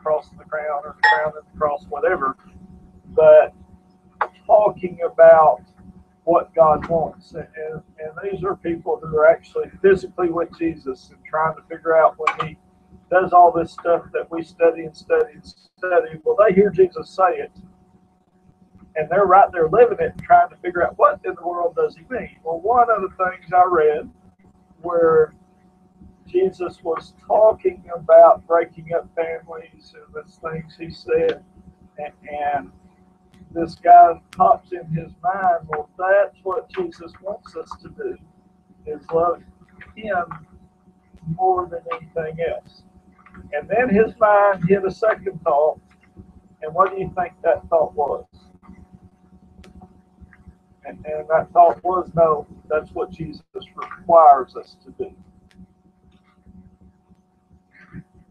cross and the crown, or the crown and the cross, whatever, but talking about what God wants. And these are people who are actually physically with Jesus and trying to figure out when he does all this stuff that we study and study and study. Well, they hear Jesus say it, and they're right there living it and trying to figure out what in the world does he mean. Well, one of the things I read where Jesus was talking about breaking up families and the things he said, and this guy pops in his mind, well, that's what Jesus wants us to do, is love him more than anything else. And then his mind hit a second thought, and what do you think that thought was? And that thought was, no, that's what Jesus requires us to do.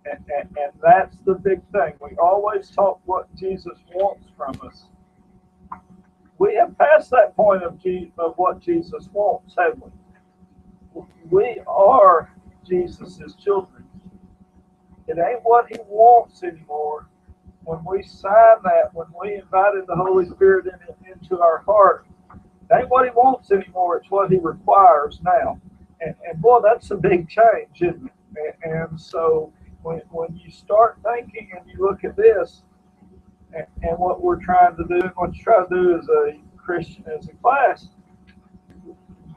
And that's the big thing. We always talk what Jesus wants from us. We have passed that point of what Jesus wants, haven't we? We are Jesus' children. It ain't what he wants anymore. When we sign that, when we invited the Holy Spirit into our heart, it ain't what he wants anymore. It's what he requires now. And boy, that's a big change, isn't it? And so when you start thinking and you look at this, and what we're trying to do, and what you try to do as a Christian, as a class,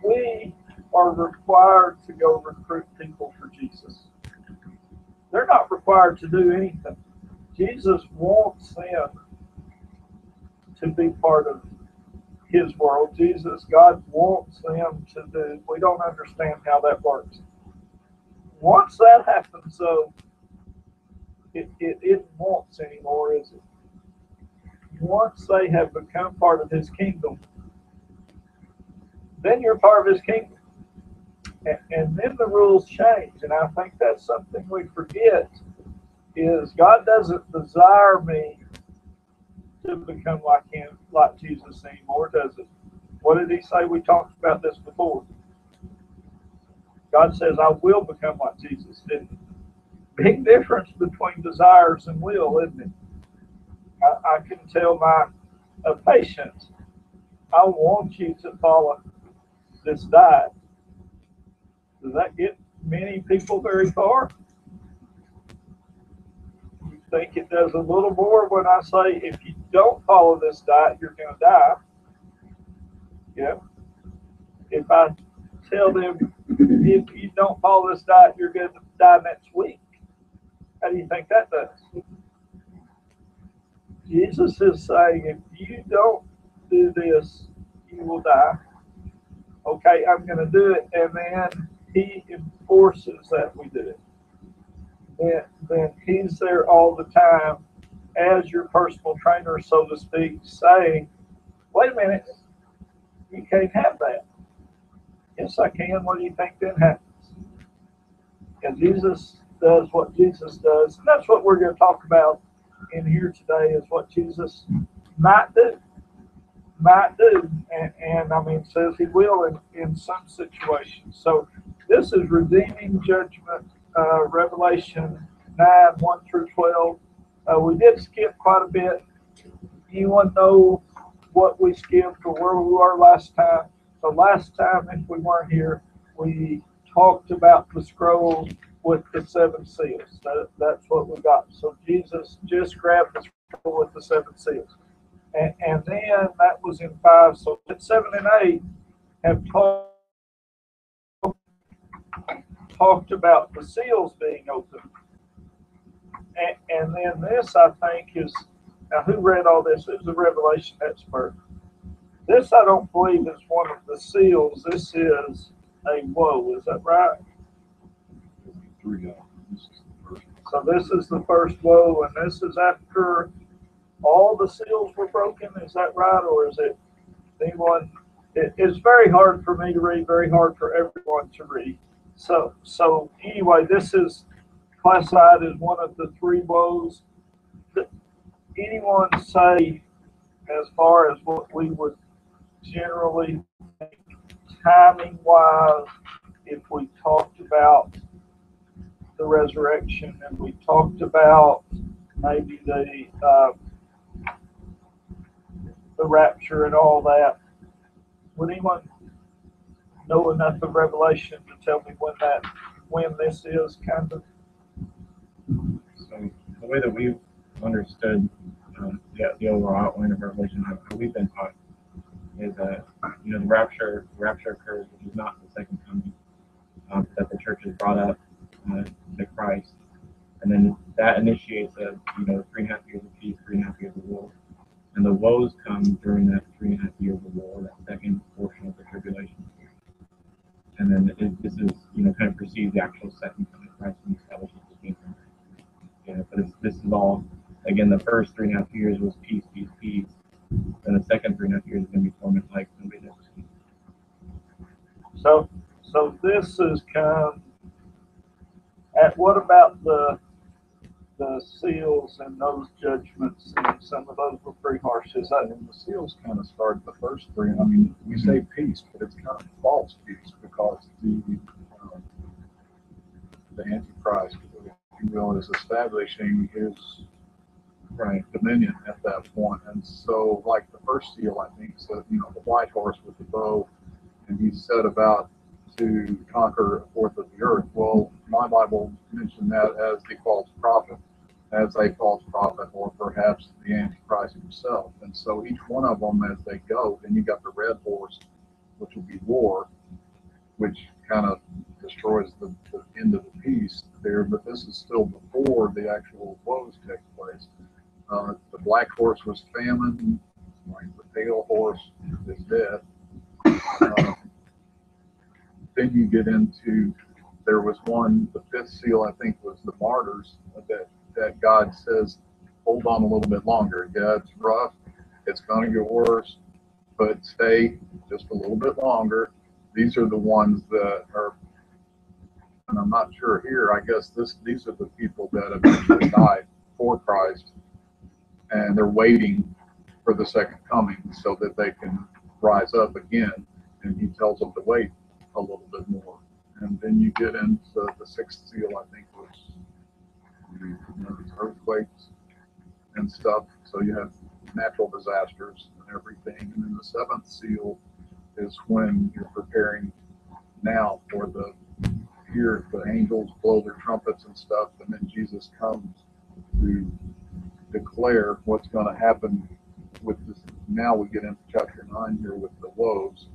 we are required to go recruit people for Jesus. They're not required to do anything. Jesus wants them to be part of his world. God wants them to do. We don't understand how that works. Once that happens, though, it isn't wants anymore, is it? Once they have become part of his kingdom, then you're part of his kingdom. And then the rules change. And I think that's something we forget, is God doesn't desire me to become like him, like Jesus anymore, does it? What did he say? We talked about this before. God says, I will become like Jesus, didn't he? Big difference between desires and will, isn't it? I can tell my patient, I want you to follow this diet. Does that get many people very far? You think it does a little more when I say, if you don't follow this diet, you're going to die. Yeah. If I tell them, if you don't follow this diet, you're going to die next week. How do you think that does? Jesus is saying, if you don't do this, you will die. Okay, I'm going to do it, and then he enforces that we do it. Then he's there all the time as your personal trainer, so to speak, saying, wait a minute, you can't have that. Yes, I can. What do you think then happens? And Jesus does what Jesus does, and that's what we're going to talk about in here today, is what Jesus might do. And I mean, says he will in some situations. So this is redeeming judgment, Revelation 9, 1 through 12. We did skip quite a bit. Anyone know what we skipped or where we were last time? So last time, if we weren't here, we talked about the scroll with the 7 seals. That's what we got. So Jesus just grabbed the scroll with the 7 seals. And then that was in 5. So 7 and 8 have talked about the seals being open. And then this, I think, is, now who read all this? Who's a Revelation expert? This, I don't believe, is one of the seals. This is a woe. Is that right? 3. This is the first. So this is the first woe, and this is after all the seals were broken. Is that right, or is it anyone? It's very hard for me to read, very hard for everyone to read. So anyway, this is classified as one of the 3 woes. Anyone say, as far as what we would generally think, timing-wise, if we talked about the resurrection and we talked about maybe the rapture and all that. Would anyone know enough of Revelation to tell me when this is kind of? So the way that we've understood the overall outline of Revelation, how we've been taught, is that the rapture occurs, which is not the second coming, that the church is brought up to Christ, and then that initiates 3.5 years of peace, 3.5 years of war, and the woes come during that 3.5 years of war, that second portion of the tribulation, and then this is kind of precedes the actual second coming of Christ and establishes the kingdom. But this is all, again, the first 3.5 years was peace, peace, peace. Then the second 3.5 years is going to be torment like nobody has seen. So this is what about the seals and those judgments? And some of those were pretty harsh. Is that? And the seals kind of started the first three. I mean, we say peace, but it's kind of false peace because the Antichrist, if you will, is establishing his dominion at that point. And so, like the first seal, I think, said, the white horse with the bow, and he set about to conquer a fourth of the earth. Well, my Bible mentioned that as a false prophet, or perhaps the Antichrist himself. And so each one of them, as they go, then you got the red horse, which will be war, which kind of destroys the end of the peace there. But this is still before the actual woes take place. The black horse was famine, like the pale horse is death. Then you get into, there was one, the fifth seal, I think, was the martyrs, that God says, hold on a little bit longer. Yeah, it's rough, it's going to get worse, but stay just a little bit longer. These are the ones that are, and I'm not sure here, I guess these are the people that have actually died for Christ, and they're waiting for the second coming so that they can rise up again, and he tells them to wait a little bit more. And then you get into the sixth seal, I think, was these earthquakes and stuff. So you have natural disasters and everything. And then the seventh seal is when you're preparing now for the angels blow their trumpets and stuff, and then Jesus comes to declare what's going to happen with this. Now we get into chapter 9 here with the woes,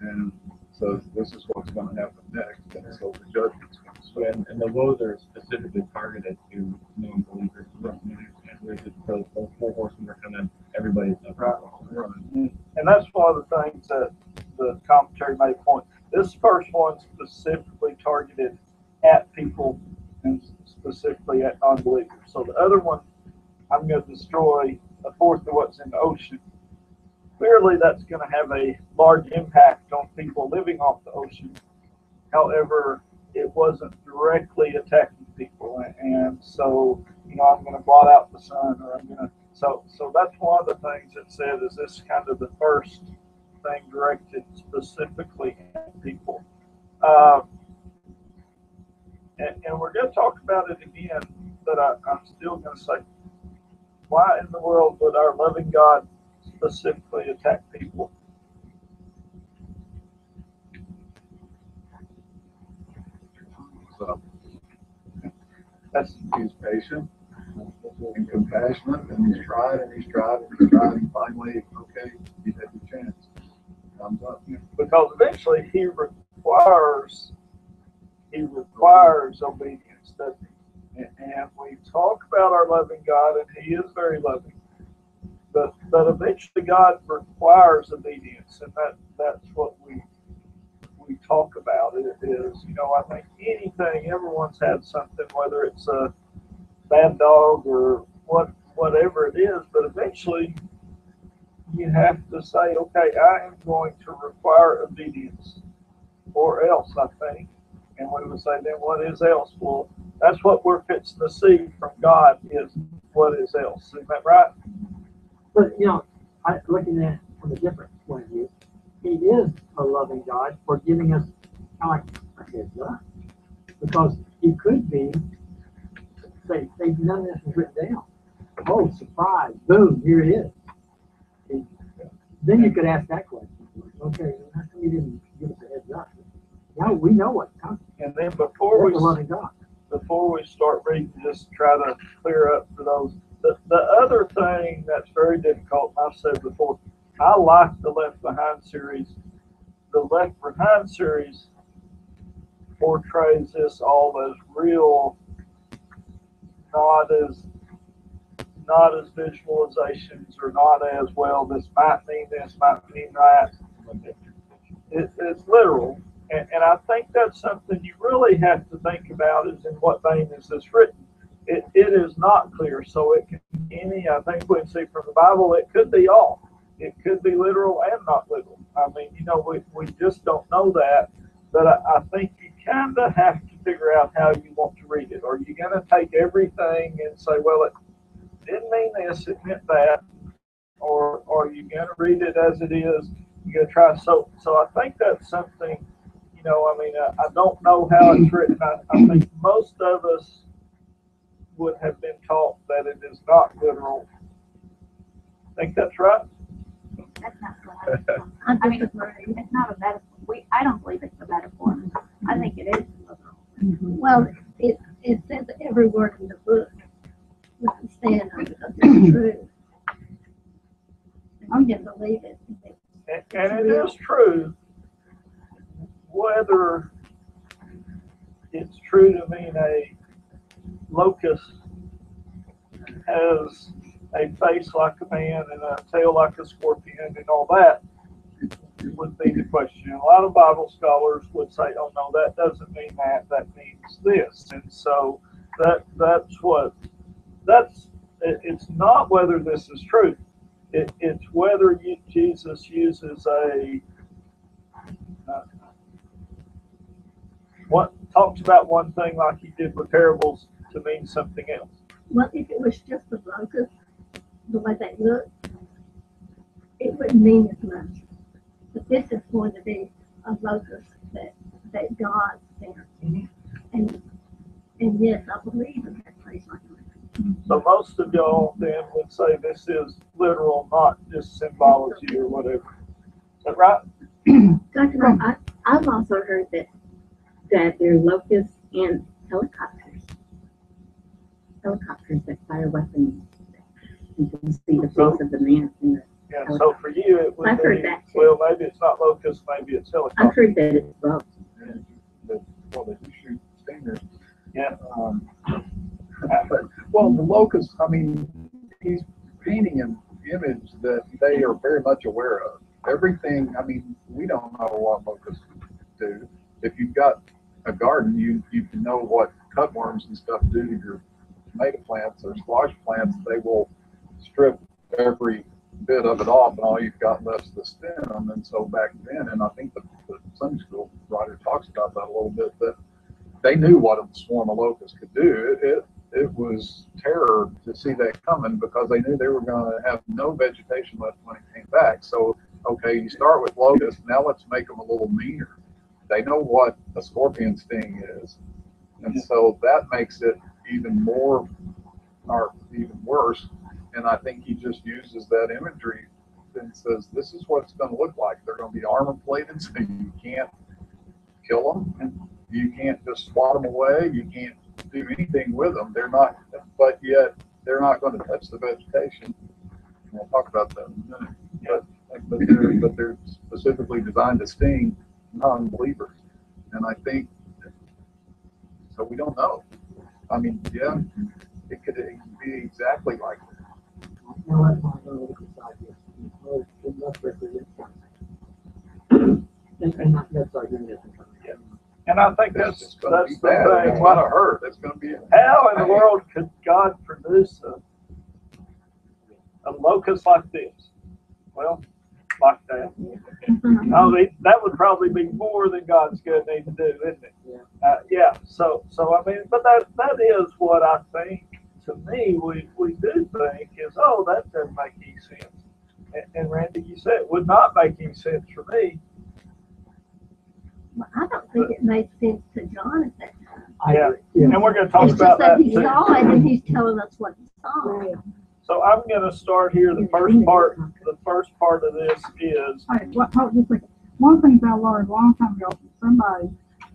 and so this is what's going to happen next, and so the judgment's going to start. And the woes are specifically targeted to non-believers. Whereas those four horsemen are kind of everybody's up. Right. And that's one of the things that the commentary made point. This first one specifically targeted at people and specifically at unbelievers. So the other one, I'm going to destroy a fourth of what's in the ocean. Clearly, that's going to have a large impact on people living off the ocean. However, it wasn't directly attacking people, and so I'm going to blot out the sun, or I'm going to. So that's one of the things it said is this kind of the first thing directed specifically at people, and we're going to talk about it again. But I'm still going to say, why in the world would our loving God specifically attack people? So That's he's patient and compassionate, and he's tried and he's tried and he's tried, and finally, okay, you had your chance. Comes up. because eventually he requires obedience, doesn't he? And we talk about our loving God, and he is very loving. But eventually God requires obedience, and that's what we talk about. It is, I think anything, everyone's had something, whether it's a bad dog or whatever it is, but eventually you have to say, okay, I am going to require obedience, or else, I think. And we would say, then what is else? Well, that's what we're fixing to see from God is what is else. Isn't that right? But, looking at it from a different point of view, he is a loving God for giving us kind of like a heads up. Because he could be say, none of this was written down. Oh, surprise, boom, here it is. And then you could ask that question. Okay, how come you didn't give us a heads up? Now we know what's coming. And then before That's a loving God. before we start reading, just try to clear up for those. The other thing that's very difficult, and I've said before, I like the Left Behind series. The Left Behind series portrays this all as real, not as visualizations or not as, well, this might mean this, might mean that. It's literal. And I think that's something you really have to think about, is in what vein is this written. It is not clear, so it can be any. I think we can see from the Bible, it could be all. It could be literal and not literal. I mean, we just don't know that. But I think you kind of have to figure out how you want to read it. Are you going to take everything and say, well, it didn't mean this, it meant that? Or are you going to read it as it is? You're going to try. So I think that's something, I don't know how it's written. I think most of us would have been taught that it is not literal. Think that's right? That's not what I mean, it's not a metaphor. I don't believe it's a metaphor. I think it is literal. Well, it says every word in the book we can stand on because it's true. I'm going to believe it. And it is true. Whether it's true to mean a locust has a face like a man and a tail like a scorpion and all that would be the question. A lot of Bible scholars would say, oh no, that doesn't mean that, that means this. And so it's not whether this is true. It's whether Jesus uses talks about one thing like he did with parables to mean something else. Well, if it was just a locust, the way they look, it wouldn't mean as much. But this is going to be a locust that God sent. Mm-hmm. And yes, I believe in that place like that. So most of y'all then would say this is literal, not just symbology or whatever. Is that right? Dr. Rowe, I've also heard that there are locusts and helicopters that fire weapons. You can see the face of the man in the Yeah, so for you it would I've heard be, that too. well, maybe it's not locust, maybe it's I've helicopter. heard that it's both. Well, they do shoot stingers. Yeah. Well, the locust, I mean, he's painting an image that they are very much aware of. Everything, I mean, we don't know what locusts do. If you've got a garden, you can know what cutworms and stuff do to your tomato plants or squash plants. They will strip every bit of it off, and all you've got left is the stem. And so back then, and I think the Sunday school writer talks about that a little bit, that they knew what a swarm of locusts could do. It was terror to see that coming because they knew they were going to have no vegetation left when it came back. So, okay, you start with locusts, now let's make them a little meaner. They know what a scorpion sting is. And so that makes it even more, or even worse. And I think he just uses that imagery and says, this is what it's going to look like. They're going to be armor plated, so you can't kill them. And you can't just swat them away. You can't do anything with them. They're not, but yet they're not going to touch the vegetation. And we'll talk about that in a minute. But they're specifically designed to sting non-believers. And I think, so we don't know. I mean, yeah, it could be exactly like that. Now let's not go to the side here. It must represent something. And not necessarily giving us something. And I think that's the bad. thing. It's going to hurt. It's going to be. How in the world could God produce a locust like this? Well, like that. I mean, that would probably be more than God's going to need to do, isn't it? Yeah. So I mean, but that is what I think. To me, we do think is, oh, that doesn't make any sense. And Randy, you said it would not make any sense for me. Well, I don't think it made sense to John at that time. I Yeah. agree. Yeah. And we're gonna talk It's about just that that he too. saw it and he's telling us what he saw. So I'm gonna start here. The first part of this is, Hey, just think, one thing I learned a long time ago from somebody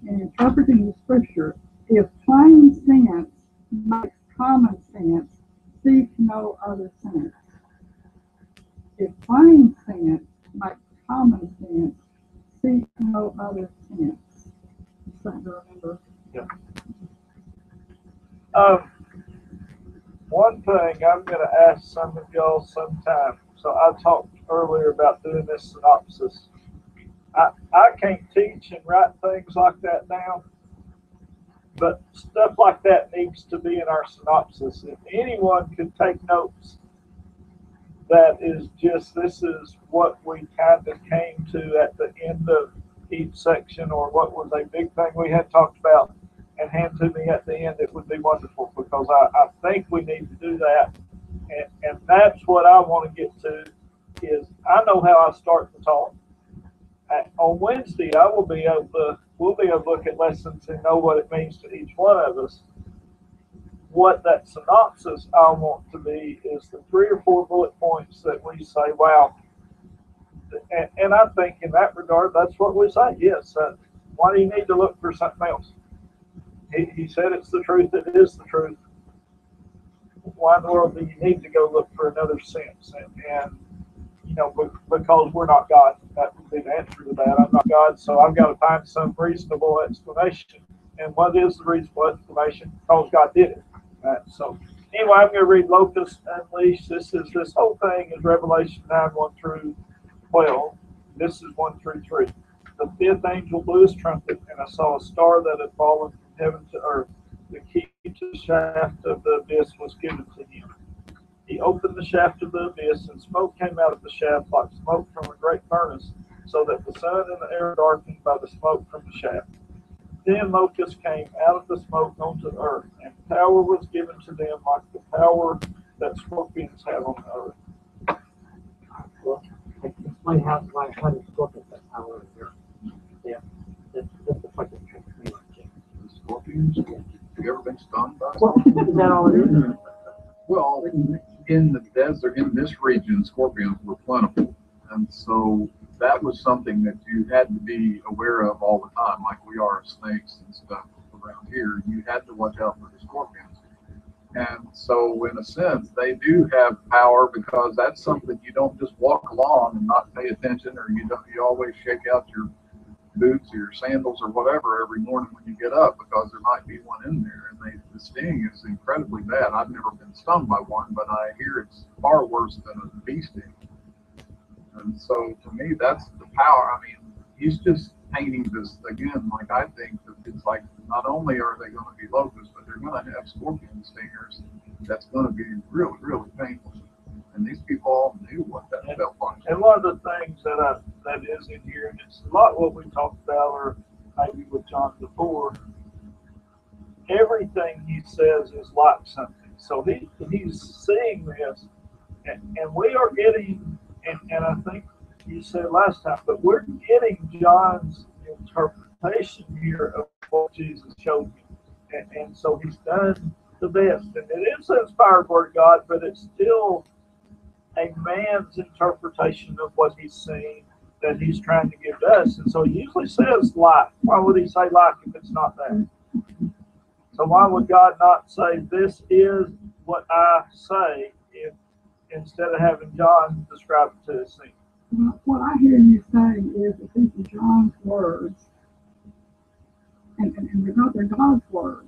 in interpreting the scripture, if plain sense makes common sense, seek no other sense. If plain sense makes common sense, seek no other sense. It's something to remember. one thing I'm gonna ask some of y'all sometime. So I talked earlier about doing this synopsis. I can't teach and write things like that down, but stuff like that needs to be in our synopsis. If anyone could take notes, that is just, this is what we kind of came to at the end of each section, or what was a big thing we had talked about, and hand to me at the end, it would be wonderful, because I think we need to do that. And that's what I want to get to, is I know how I start to talk. On Wednesday, we'll be able to look at lessons and know what it means to each one of us. What that synopsis I want to be is the 3 or 4 bullet points that we say, wow. And I think in that regard, that's what we say. Yes. Why do you need to look for something else? He said it's the truth. It is the truth. Why in the world do you need to go look for another sense? And you know, because we're not God. That would be the answer to that. I'm not God, so I've got to find some reasonable explanation. And what is the reasonable explanation? Because God did it. So anyway, I'm going to read Locust Unleashed. This whole thing is Revelation 9, 1 through 12. This is 1 through 3. The 5th angel blew his trumpet, and I saw a star that had fallen from heaven to earth. The key to the shaft of the abyss was given to him. He opened the shaft of the abyss, and smoke came out of the shaft like smoke from a great furnace, so that the sun and the air darkened by the smoke from the shaft. Then locusts came out of the smoke onto the earth, and power was given to them like the power that scorpions have on the earth. Well, explain how the scorpions have power here. Yeah, that's the part that tricks me. Scorpions? Have you ever been stung by Well, scorpions? is that all it is? Well, in the desert, in this region, scorpions were plentiful. And so that was something that you had to be aware of all the time, like we are snakes and stuff around here. You had to watch out for the scorpions. And so, in a sense, they do have power, because that's something you don't just walk along and not pay attention, or you always shake out your boots or your sandals or whatever every morning when you get up, because there might be one in there, and the sting is incredibly bad. I've never been stung by one, but I hear it's far worse than a bee sting. And so to me, that's the power. I mean, he's just painting this again, like I think that it's like, not only are they going to be locusts, but they're going to have scorpion stingers. That's going to be really, really painful. And these people all knew what that felt like. And one of the things that is in here, and it's a lot what we talked about, or maybe with John before, everything he says is like something. So he's seeing this, and we are getting, and I think you said last time, but we're getting John's interpretation here of what Jesus showed him. And so he's done the best. And it is an inspired word of God, but it's still a man's interpretation of what he's seen that he's trying to give to us. And so he usually says like. Why would he say like if it's not that? So why would God not say, this is what I say, if instead of having John describe it to us? What I hear you saying is that these are John's words, and because they're God's words.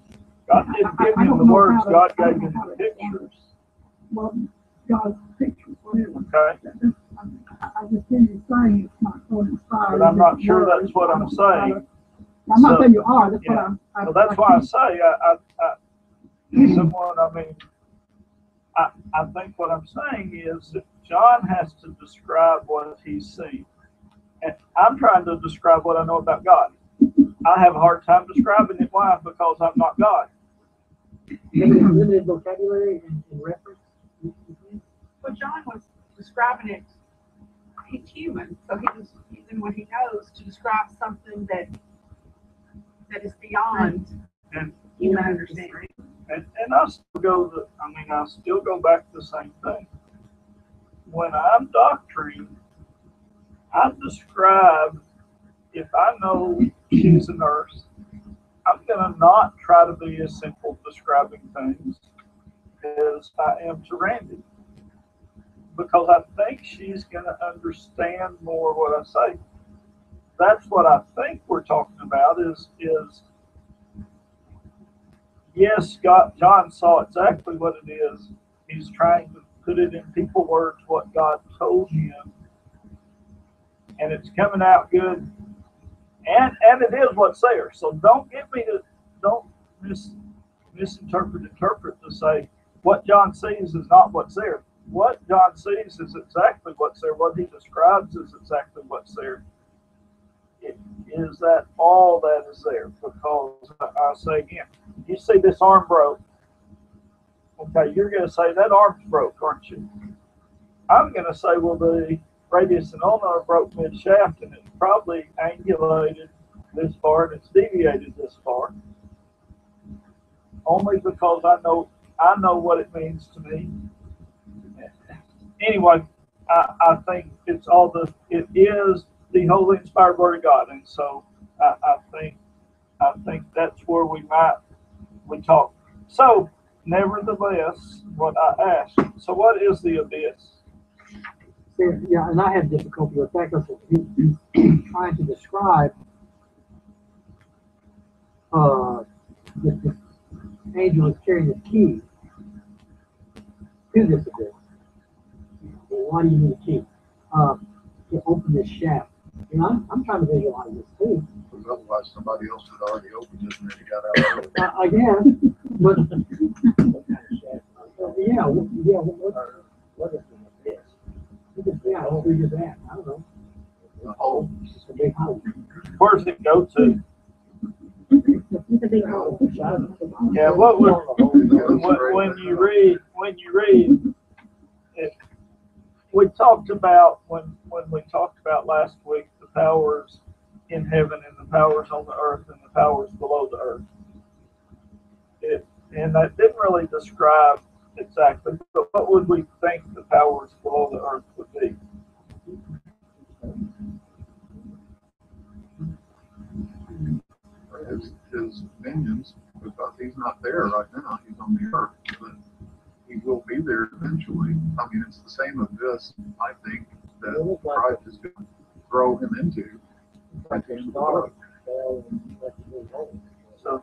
God didn't give him the words, God gave him the pictures. Well, God's pictures, whatever. Okay. I just hear you saying it's not so inspired. But I'm not sure that's what I'm saying. I'm not saying you are. That's what I'm. So that's why I say, I think what I'm saying is that John has to describe what he's seen. And I'm trying to describe what I know about God. I have a hard time describing it. Why? Because I'm not God. Limited vocabulary and reference. Well, John was describing it. He's human, so he was using what he knows to describe something that is beyond. And human understanding. And I still I still go back to the same thing. When I'm doctoring, I describe, if I know she's a nurse, I'm going to not try to be as simple describing things as I am to Randy. Because I think she's going to understand more what I say. That's what I think we're talking about is yes, John saw exactly what it is. He's trying to put it in people words what God told him. And it's coming out good. And it is what's there. So don't interpret to say what John sees is not what's there. What John sees is exactly what's there. What he describes is exactly what's there. It is that all that is there. Because I say again, you see this arm broke. Okay, you're going to say that arm's broke, aren't you? I'm going to say, well, the radius and ulnar broke mid shaft, and it's probably angulated this far and it's deviated this far. Only because I know what it means to me. Anyway, I think it is the Holy Inspired Word of God, and so I think that's where we talk. So, nevertheless, what I asked. So, what is the abyss? Yeah, and I have difficulty with that because he's trying to describe the angel is carrying the key to this abyss. Why do you need a key? To open this shaft. And I'm trying to visualize this too. Because otherwise somebody else had already opened it and then he got out of it. I guess, but yeah, what is this? Yeah, where is that? I don't know. The hole. It's just a big hole. Where does it go to? It's a big hole. Yeah, when you read it, we talked about when we talked about last week the powers in heaven and the powers on the earth and the powers below the earth. And that didn't really describe exactly, but what would we think the powers below the earth would be? His minions, because he's not there right now, he's on the earth, but he will be there eventually. I mean, it's the same abyss, I think, that Christ is going to throw him into. So,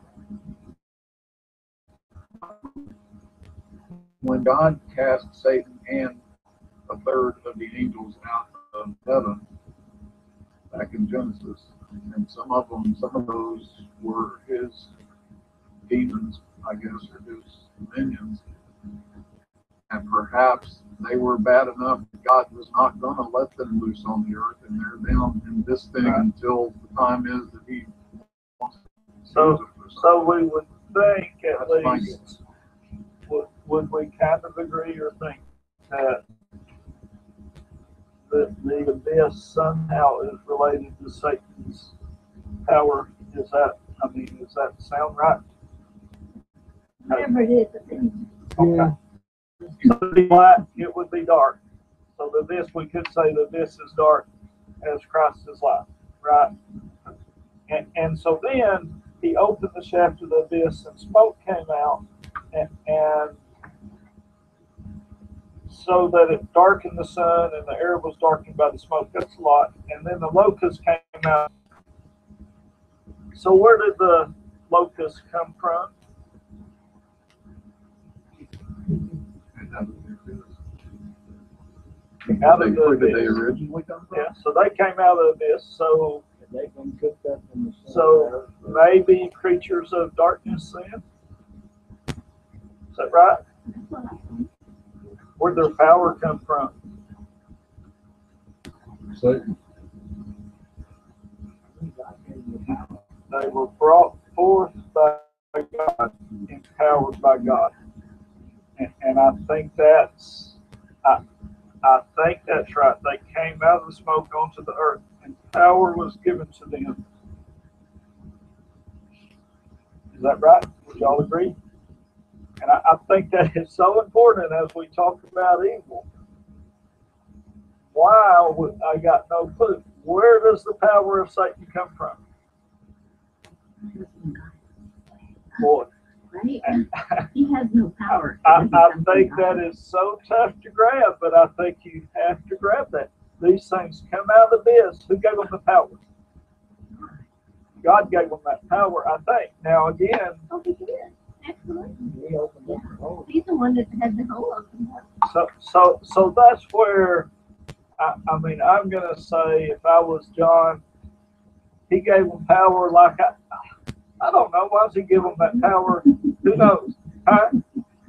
when God cast Satan and a third of the angels out of heaven, back in Genesis, and some of those were his demons, I guess, or his minions. And perhaps they were bad enough that God was not going to let them loose on the earth, and they're down in this thing until the time is that he wants to. So we would think at least, would we kind of agree or think that the abyss somehow is related to Satan's power? Does that sound right? Whatever it is, I think. Okay. So it would be light, it would be dark. So the abyss, we could say the abyss is dark as Christ is light, right? And so then he opened the shaft of the abyss and smoke came out, and so that it darkened the sun and the air was darkened by the smoke. That's a lot. And then the locusts came out. So where did the locusts come from? Out of the Where did they abyss. originally come from? Yeah, so they came out of the abyss. So maybe creatures of darkness then? Is that right? Where'd their power come from? Satan. They were brought forth by God, empowered by God. And I think that's right. They came out of the smoke onto the earth, and power was given to them. Is that right? Would y'all agree? And I think that is so important as we talk about evil. Why? I got no clue. Where does the power of Satan come from? Boy. Right? He has no power. I think that is so tough to grab, but I think you have to grab that. These things come out of the abyss. Who gave them the power? God gave them that power, I think. Now again, Oh, he did. Absolutely. He's the one that had the whole open up. so that's where I mean, I'm gonna say if I was John, he gave them power like I don't know. Why does he give them that power? Who knows? Huh?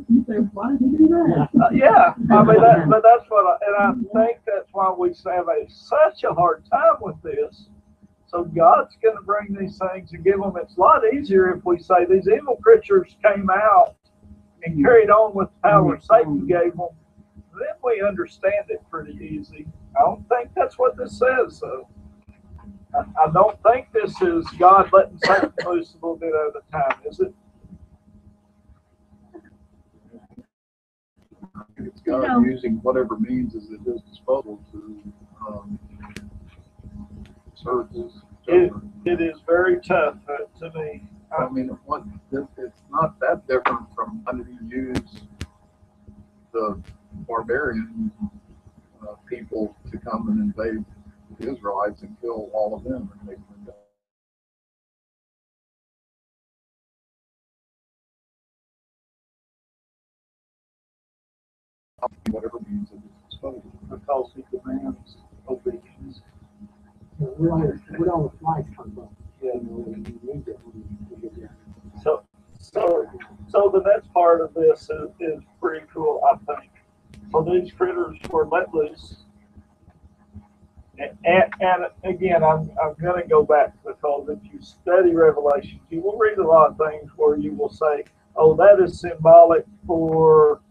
You say, why did he do that? Yeah, I mean, but that's what, and I think that's why we have such a hard time with this. So God's going to bring these things and give them. It's a lot easier if we say these evil creatures came out and carried on with the power Satan gave them. Then we understand it pretty easy. I don't think that's what this says, though. I don't think this is God letting Satan loose a little bit at a time, is it? It's God using whatever means is at his disposal to serve his children. It is very tough to me. I mean, it's not that different from when he used the barbarian people to come and invade the Israelites and kill all of them and make them die. Whatever means at his disposal. Because he demands obedience. Where all the flies come from. Yeah. You need it when you get there. So the next part of this is pretty cool, I think. So these critters were let loose. And again, I'm going to go back because if you study Revelation, you will read a lot of things where you will say, oh, that is symbolic for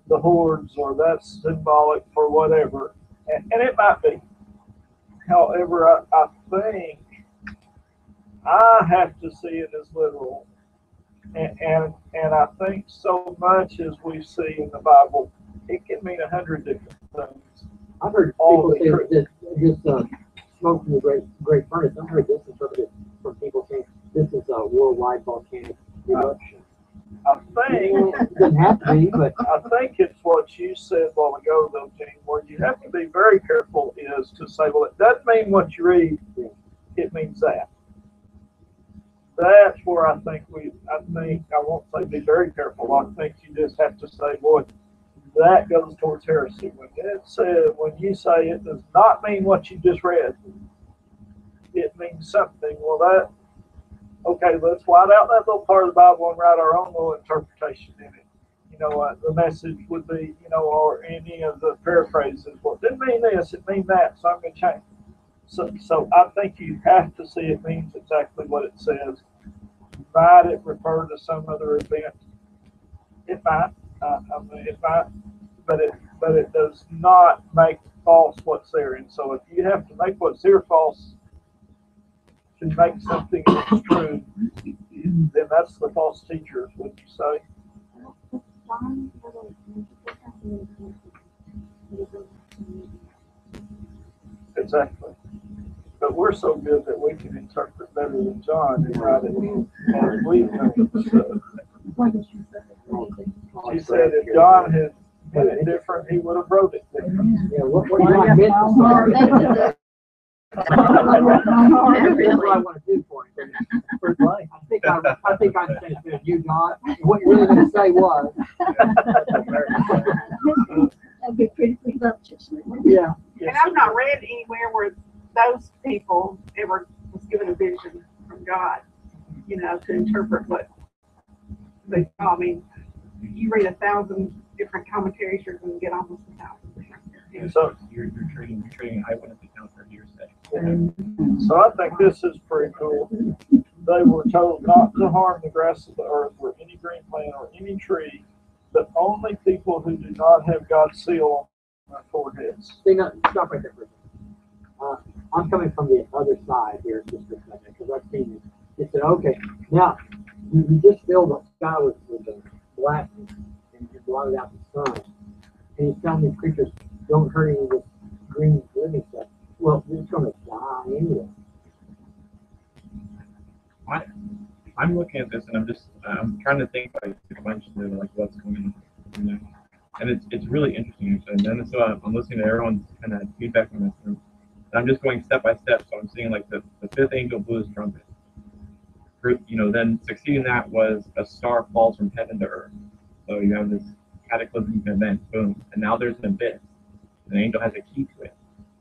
the hordes, or that's symbolic for whatever. And it might be. However, I think I have to see it as literal. And I think so much as we see in the Bible, it can mean 100 different things. I've heard people say that this smoke from the great furnace. I've heard this interpreted from people saying this is a worldwide volcanic eruption. I think It doesn't have to be, but I think it's what you said a while ago, though, Gene, where you have to be very careful is to say, well, it doesn't mean what you read, it means that. That's where I think I won't say be very careful. I think you just have to say, boy, that goes towards heresy. When you say it does not mean what you just read, it means something. Well, okay, let's white out that little part of the Bible and write our own little interpretation in it. You know, the message would be, or any of the paraphrases. Well, it didn't mean this, it means that, so I'm going to change. So I think you have to see it means exactly what it says. Might it refer to some other event? It might. It might, but it does not make false what's there. And so if you have to make what's there false to make something that's true, then that's the false teachers, would you say? Exactly. But we're so good that we can interpret better than John and write it as we think. So, she said if John had been it different, he would have wrote it different. yeah, what John meant to say. That's what I want to do for him. I think I'm saying you, John. What you're really going to say was. That'd be pretty presumptuous. Yeah. And I've not read anywhere where those people ever was given a vision from God, to interpret what they saw. I mean, you read 1,000 different commentaries, you're going to get almost 1,000. So You're trading eyewitness account for hearsay. So I think this is pretty cool. They were told not to harm the grass of the earth or any green plant or any tree, but only people who do not have God's seal on their foreheads. Stop right there for a second. I'm coming from the other side here just for a second because I've seen it. It said, okay, now You just filled the sky with the blackness and you blotted out the sun. And he's telling these creatures, don't hurt any of this green living stuff. Well, it's going to die anyway. I'm looking at this and I'm trying to think like sequentially like what's going on, you know, and it's really interesting. And then so I'm listening to everyone's kind of feedback on this, and I'm just going step by step. So I'm seeing like the fifth angel blew his trumpet. You know, then succeeding that was a star falls from heaven to earth. So you have this cataclysmic event, boom, and now there's an abyss. An angel has a key to it.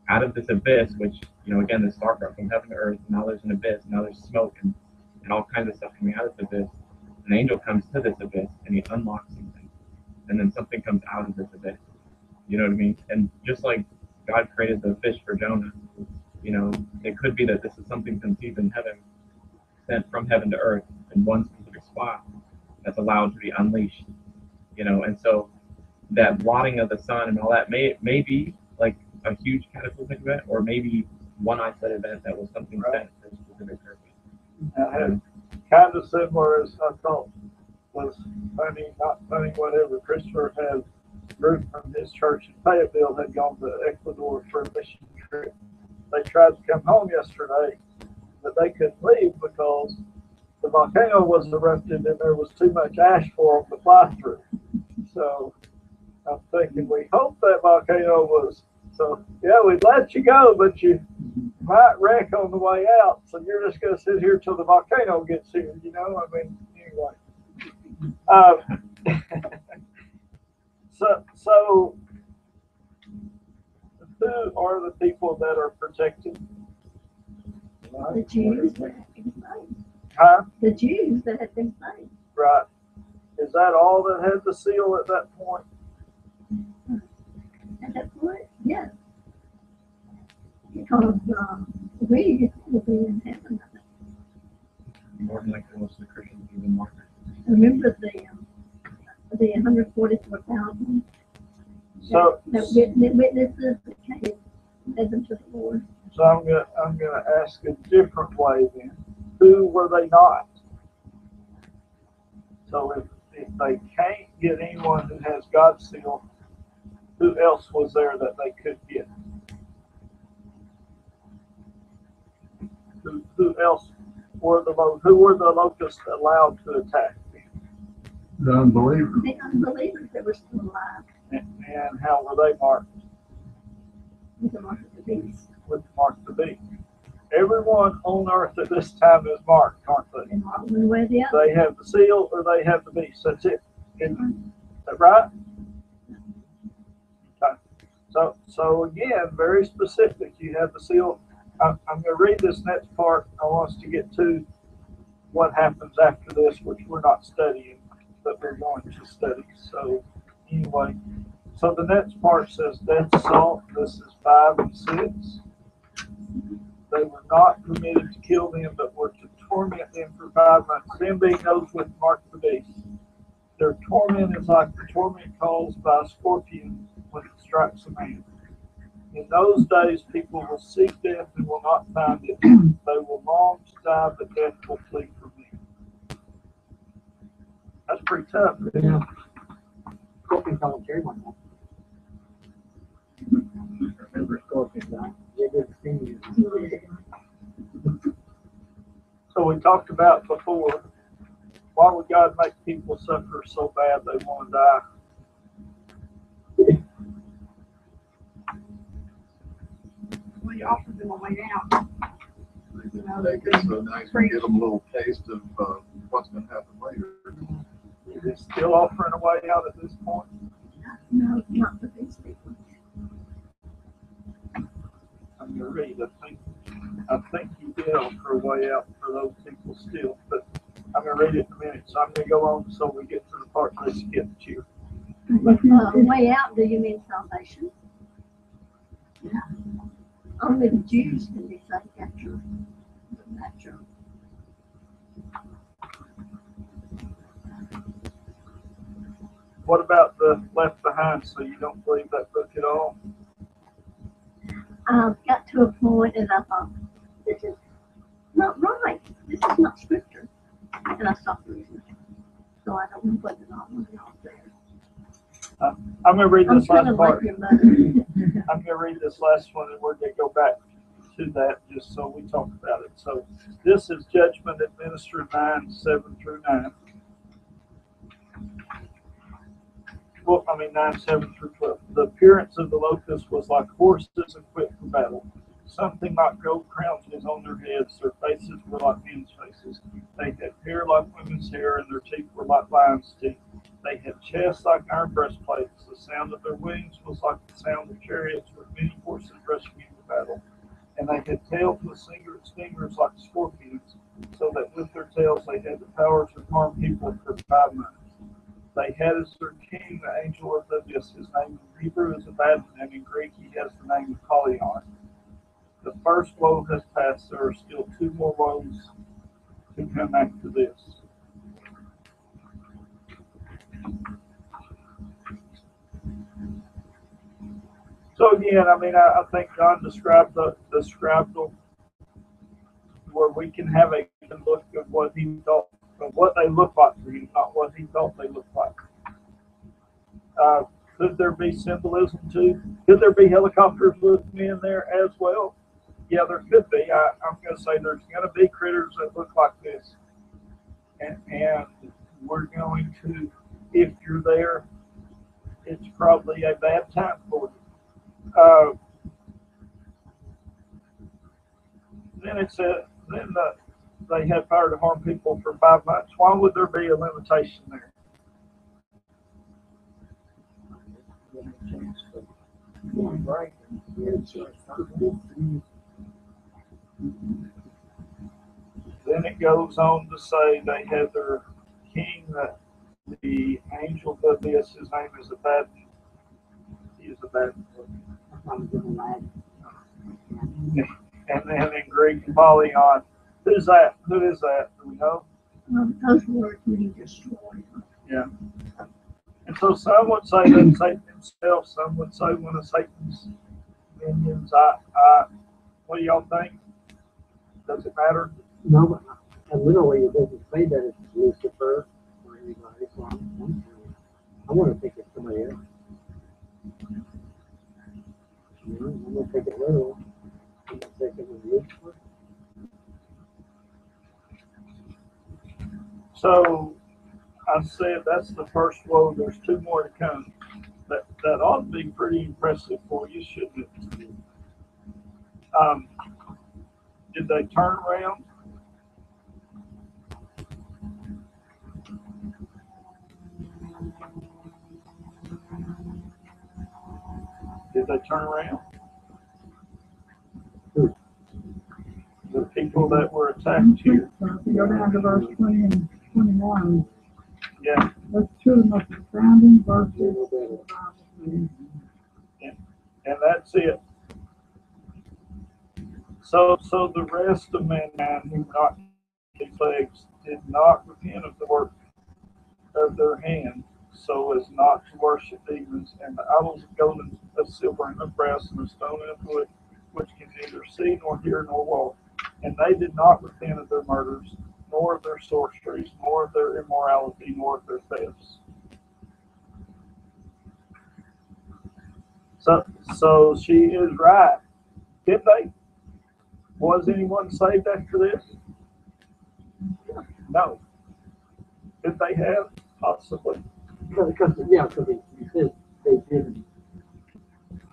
Out of this abyss, which, you know, again, the star fell from heaven to earth, and now there's an abyss, now there's smoke and all kinds of stuff coming out of this abyss. An angel comes to this abyss and he unlocks something. And then something comes out of this abyss. You know what I mean? And just like God created the fish for Jonah, you know, it could be that this is something conceived in heaven, sent from heaven to earth in one specific spot that's allowed to be unleashed. You know, and so that blotting of the sun and all that may be like a huge cataclysmic event, or maybe one eyesight event that was something sent for a specific purpose. Kind of similar as I thought was funny, not funny, whatever. Christopher had a group from his church in Fayetteville had gone to Ecuador for a mission trip. They tried to come home yesterday, but they couldn't leave because the volcano was erupted and there was too much ash for them to fly through. So I'm thinking, we hope that volcano was, so yeah, we'd let you go, but you might wreck on the way out. So you're just going to sit here till the volcano gets here, you know? I mean, anyway. So who are the people that are protected? The Jews that had been saved. Huh? The Jews that had been saved. Right. Is that all that had the seal at that point? At that point, yes. Because we will be in heaven. More than likely, most of the Christians even martyred. Remember the 144,000 So that witnesses that came led them to the Lord. So I'm gonna ask a different way then. Who were they not? So if they can't get anyone who has God's seal, who else was there that they could get? Who else were who were the locusts allowed to attack? The unbelievers. The unbelievers that were still alive And how were they marked? with the mark of the beast. With the mark of the beast. Everyone on earth at this time is marked, aren't they? And one way or the other. They have the seal or they have the beast. That's it. Is that right? Okay. So again, very specific. You have the seal. I'm going to read this next part. I want us to get to what happens after this, which we're not studying, but we're going to study. So anyway, so the next part says death assault. This is 5 and 6. They were not permitted to kill them, but were to torment them for 5 months. Them being those with mark of the beast. Their torment is like the torment caused by a scorpion when it strikes a man. In those days, people will seek death and will not find it. They will long to die, but death will flee from them. That's pretty tough. Yeah. Scorpions don't carry one. Remember scorpions, right? They didn't see you. So we talked about before, why would God make people suffer so bad they want to die? We offered them a way out. You know, they It's so nice to give them a little taste of what's going to happen later. Is it still offering a way out at this point? No, not for these people. I'm going to read. I think he did offer a way out for those people still, but I'm going to read it in a minute. So I'm going to go on so we get to the part they skipped here. Way out, do you mean salvation? Yeah. Only the Jews can be saved after the rapture. What about the Left Behind? So you don't believe that book at all? I got to a point and I thought, this is not right. This is not scripture. and I stopped reading. So I don't know whether or not we're not there. I'm gonna read I'm this trying to last part. like your mother. I'm gonna read this last one and we're gonna go back to that just so we talk about it. So this is Judgment Administered 9:7-9. Well, 9:7-12. The appearance of the locusts was like horses equipped for battle. Something like gold crowns was on their heads. Their faces were like men's faces. They had hair like women's hair, and their teeth were like lions' teeth. They had chests like iron breastplates. The sound of their wings was like the sound of chariots with many horses rushing into battle. And they had tails with stingers like scorpions, so that with their tails they had the power to harm people for 5 months. They had as their king the angel of the abyss. His name in Hebrew is Abaddon, and in Greek he has the name of Apollyon. The first woe has passed. There are still 2 more woes to come after this. So again, I think John described the where we can have a good look of what he thought, of what they look like for him, not what he thought they looked like. Could there be symbolism too? Could there be helicopters with men there as well? Yeah, there could be. I'm going to say there's going to be critters that look like this, and we're going to, if you're there, it's probably a bad time for you. Then it said, they had power to harm people for 5 months. Why would there be a limitation there? Then it goes on to say they had their king, the angel of the abyss. His name is Abaddon. He is Abaddon. And then in Greek, Apollyon. Who's that? Who is that? Do we know? Those words mean destroy. Yeah. And so some would say that Satan himself, some would say one of Satan's minions. What do y'all think? Does it matter? No, and literally it doesn't say that it's Lucifer or anybody, so I want to think it's somebody else. I'm going to take it literal. I'm going to take it as Lucifer. So I said that's the first woe. There's 2 more to come. That ought to be pretty impressive for you, shouldn't it? Did they turn around? Did they turn around? The people that were attacked here. If you go down to verse 20 and 21, Yeah. that's 2 of the most astounding verses in the Bible. And that's it. So the rest of mankind who not these plagues did not repent of the work of their hand, so as not to worship demons and the idols of gold and of silver and of brass and of stone and of wood, which can neither see nor hear nor walk. And they did not repent of their murders, nor of their sorceries, nor of their immorality, nor of their thefts. So she is right. Did they? Was anyone saved after this? No. Did they have? Possibly. Because he says they didn't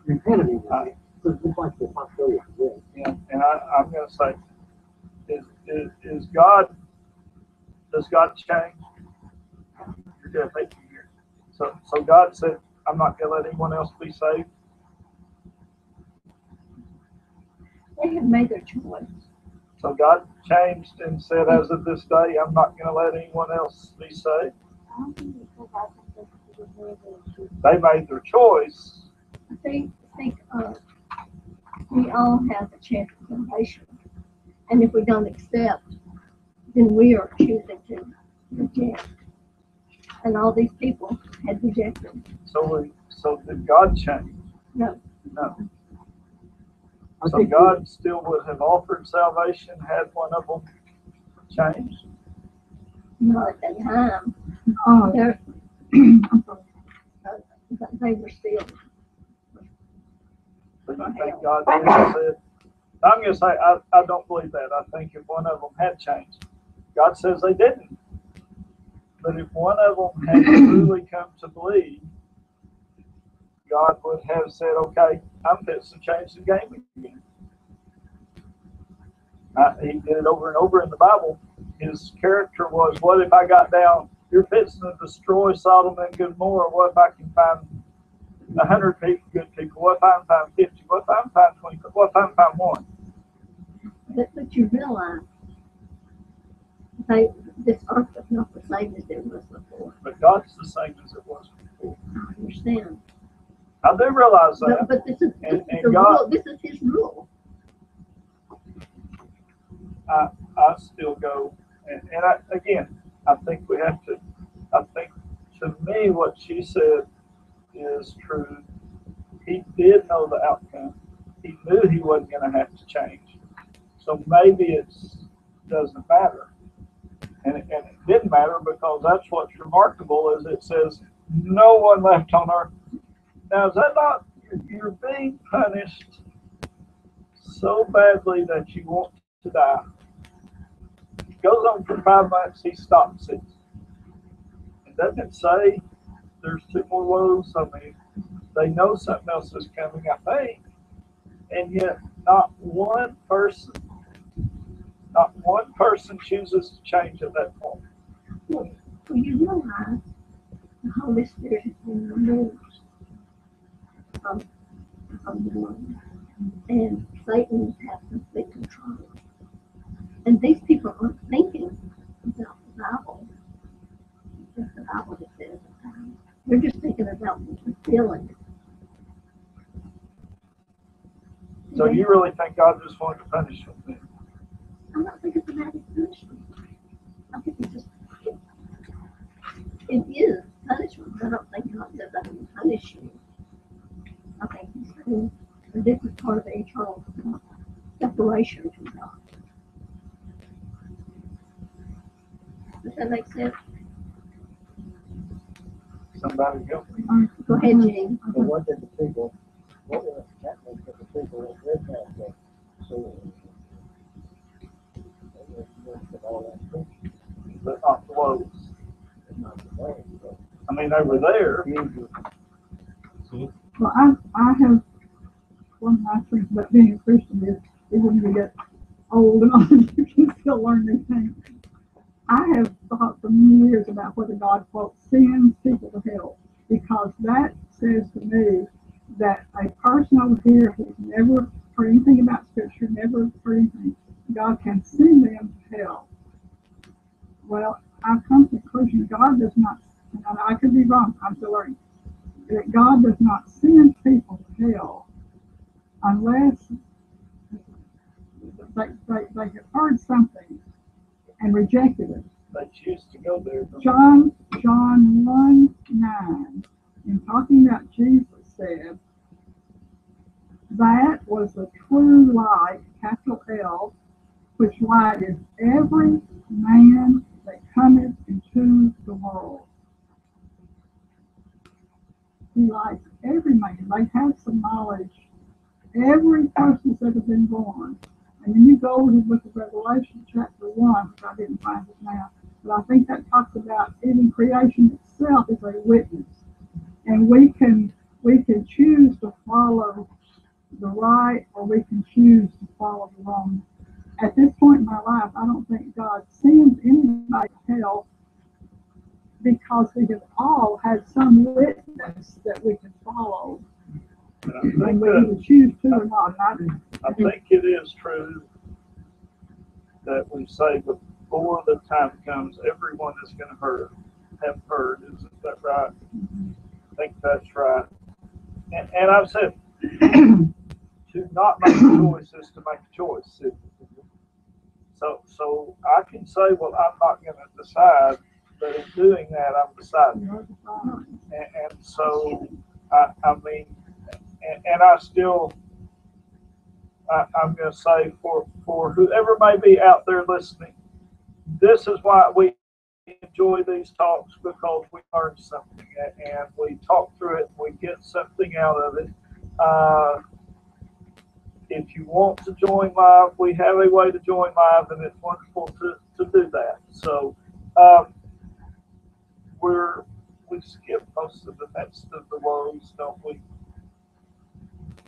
repent of anything. So it's like the possibility of this. Yeah, and I'm going to say, is God, does God change? You're going to take me here. So God said, I'm not going to let anyone else be saved. They have made their choice. So God changed and said, as of this day, I'm not going to let anyone else be saved. They made their choice. I think we all have a chance of salvation. And if we don't accept, then we are choosing to reject. And all these people had rejected. So did God change? No. No. So God still would have offered salvation had one of them changed? You know, at that time, Oh, there, I'm sorry. they were still. But I think God said, I'm going to say, I don't believe that. I think if one of them had changed, God says they didn't. But if one of them had truly come to believe, God would have said, okay, I'm fixing to change the game again. He did it over and over in the Bible. His character was, what if I got down, you're fixing to destroy Sodom and Gomorrah, what if I can find 100 people, good people? What if I can find 50? What if I can find 20? What if I can find one? But you realize, this earth is not the same as it was before. But God's the same as it was before. I understand. I do realize that. But this is And the God- rule. This is His rule. I still go, and I think we have to, I think to me what she said is true. He did know the outcome. He knew he wasn't going to have to change. So maybe it doesn't matter. And it didn't matter because that's what's remarkable is it says no one left on earth. Now is that not, you're being punished so badly that you want to die. It goes on for 5 months, he stops it. It doesn't say there's 2 more woes. I mean, they know something else is coming, I think. And yet not one person chooses to change at that point. Well, you realize the Holy Spirit is in the midst of the world, and Satan has complete control. And these people aren't thinking about the Bible, just the Bible that says it. They're just thinking about the feeling. So you really think God just wanted to punish them? I don't think it's a matter of punishment. I think it's just, it is punishment. I don't think God says I can punish you. I think He's saying this is part of the eternal separation from God. Does that make sense? Somebody help me. Go ahead, Gene. But what did the people, what was happening to the people that did have the soul? But not the woes. Not the way, but I mean, they were there. Well, I have one of my things about being a Christian is even when you get old and all, you can still learn new things. I have thought for many years about whether God, quote, sends people to hell, because that says to me that a person over here who's never heard anything about Scripture, never heard anything, God can send them to hell. Well, I've come to the conclusion God does not, and I could be wrong, I'm still learning, that God does not send people to hell unless they have heard something and rejected it. They choose to go there. John 1:9, in talking about Jesus, said, that was the true light, capital L, which lighteth every man that cometh into the world. He lights every man. They have some knowledge. Every person that's ever been born. And then you go over to the book of Revelation, chapter 1, which I didn't find it now, but I think that talks about even creation itself as a witness. And we can choose to follow the right, or we can choose to follow the wrong. At this point in my life, I don't think God sends anybody to hell, because we have all had some witness that we can follow. And we either choose to or not. I think it is true that we say before the time comes, everyone is going to have heard. Isn't that right? I think that's right. And I've said to not make a choice is to make a choice. So I can say, well, I'm not going to decide, but in doing that, I'm deciding. And so, I mean, and I still, I'm going to say for whoever may be out there listening, this is why we enjoy these talks because we learn something and we talk through it and we get something out of it. If you want to join live, we have a way to join live, and it's wonderful to do that. So we skip most of the next of the woes, don't we?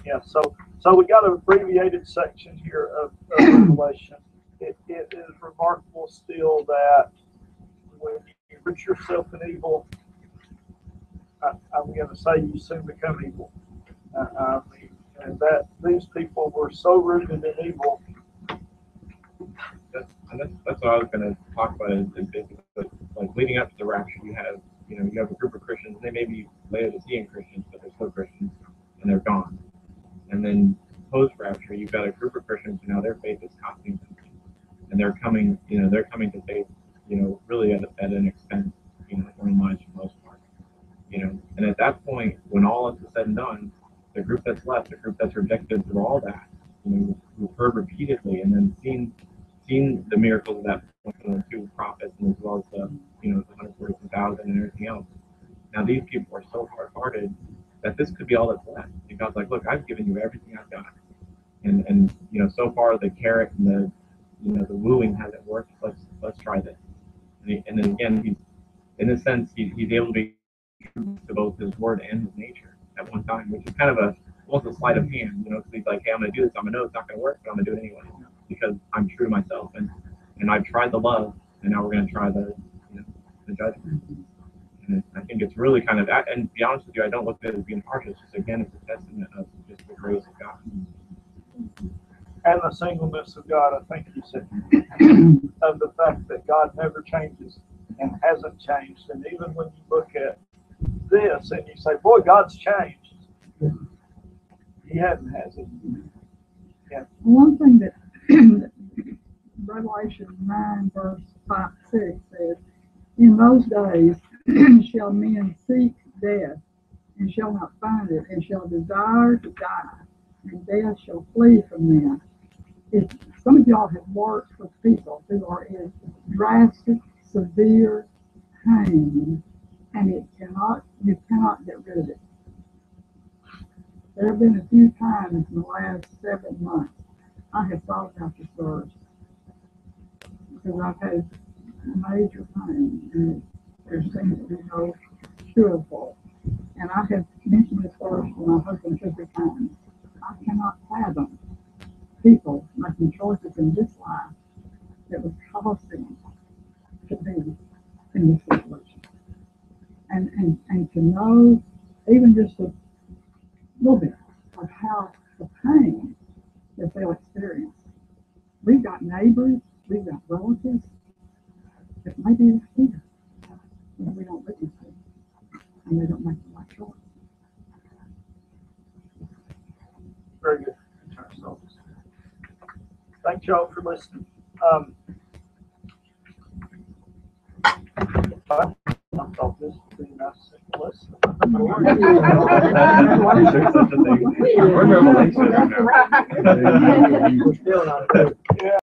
Yeah. So we got an abbreviated section here of Revelation. It is remarkable still that when you root yourself in evil, I'm going to say you soon become evil. I mean, and that these people were so rooted in evil. That's what I was going to talk about. Is basically like leading up to the rapture, you have a group of Christians. They may be Laodicean Christians, but they're still Christians, and they're gone. And then post rapture, you've got a group of Christians who now their faith is costing them, and they're coming to faith, really at an expense, their own lives for the most part, And at that point, when all is said and done, the group that's left, the group that's rejected through all that, we've heard repeatedly, and then seen the miracles of that from the two prophets, and as well as the 142,000 and everything else. Now these people are so hard-hearted that this could be all that's left. And God's like, look, I've given you everything I've got, and so far the carrot and the wooing hasn't worked. Let's try this. And then again, in a sense, he's able to be true to both his word and his nature at one time, which is kind of almost a sleight of hand. So he's like, hey, I'm going to do this. I'm going to know it's not going to work, but I'm going to do it anyway because I'm true to myself, and I've tried the love, and now we're going to try the judgment. And I think it's really kind of that. And to be honest with you, I don't look at it as being harsh. It's just, again, it's a testament of just the grace of God. And the singleness of God, I think you said, of the fact that God never changes and hasn't changed. And even when you look at this and you say, boy, God's changed, he hasn't, has he? Yeah. One thing that Revelation 9 verse 5, 6 says, in those days shall men seek death, and shall not find it, and shall desire to die, and death shall flee from them. If some of y'all have worked with people who are in drastic, severe pain, and you cannot get rid of it. There have been a few times in the last 7 months I have thought about this verse because I've had major pain, and there seems to be no cure for it. And I have mentioned this verse to my husband 2 or 3 times. I cannot fathom people making choices in this life that would cause them to be in this situation. And to know even just a little bit of how the pain that they'll experience. We've got neighbors, we've got relatives that maybe are here and we don't witness it, and they don't make the right choice. Very good. Thank y'all for listening. I thought this would be a nice simple lesson. There's such a thing. We're Revelation now. We're still not. Yeah.